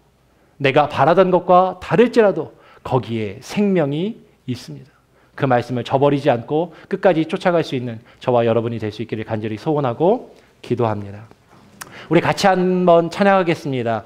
내가 바라던 것과 다를지라도 거기에 생명이 있습니다. 그 말씀을 저버리지 않고 끝까지 쫓아갈 수 있는 저와 여러분이 될 수 있기를 간절히 소원하고 기도합니다. 우리 같이 한번 찬양하겠습니다.